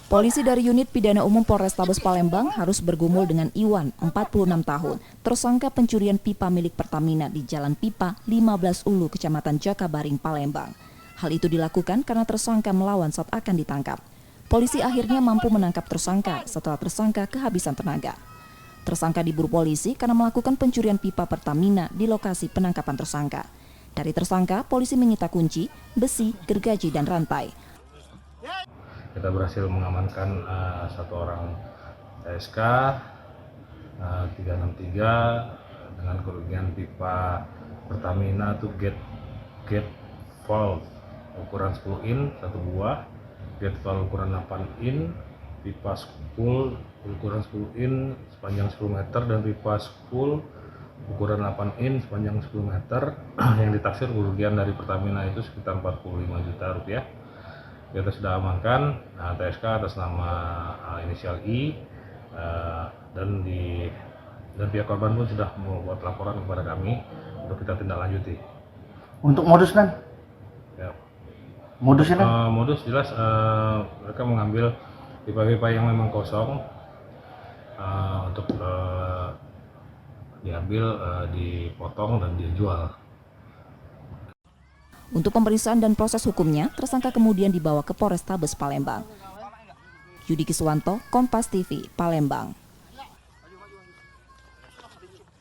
Polisi dari unit pidana umum Polrestabes Palembang harus bergumul dengan Iwan, 46 tahun, tersangka pencurian pipa milik Pertamina di Jalan Pipa 15 Ulu, Kecamatan Jakabaring, Palembang. Hal itu dilakukan karena tersangka melawan saat akan ditangkap. Polisi akhirnya mampu menangkap tersangka setelah tersangka kehabisan tenaga. Tersangka diburu polisi karena melakukan pencurian pipa Pertamina di lokasi penangkapan tersangka. Dari tersangka, polisi menyita kunci, besi, gergaji, dan rantai. Kita berhasil mengamankan satu orang TSK 363 dengan kerugian pipa Pertamina itu gate valve ukuran 10 in satu buah, gate valve ukuran 8 in, pipa spool ukuran 10 in sepanjang 10 meter dan pipa spool ukuran 8 in sepanjang 10 meter yang ditaksir kerugian dari Pertamina itu sekitar 45 juta rupiah. Kita sudah amankan TSK atas nama inisial I dan pihak korban pun sudah membuat laporan kepada kami untuk kita tindak lanjuti. Untuk modus kan? Ya. Modusnya kan? Modus jelas mereka mengambil pipa-pipa yang memang kosong untuk diambil, dipotong dan dijual. Untuk pemeriksaan dan proses hukumnya, tersangka kemudian dibawa ke Polrestabes Palembang. Yudi Kiswanto, Kompas TV, Palembang.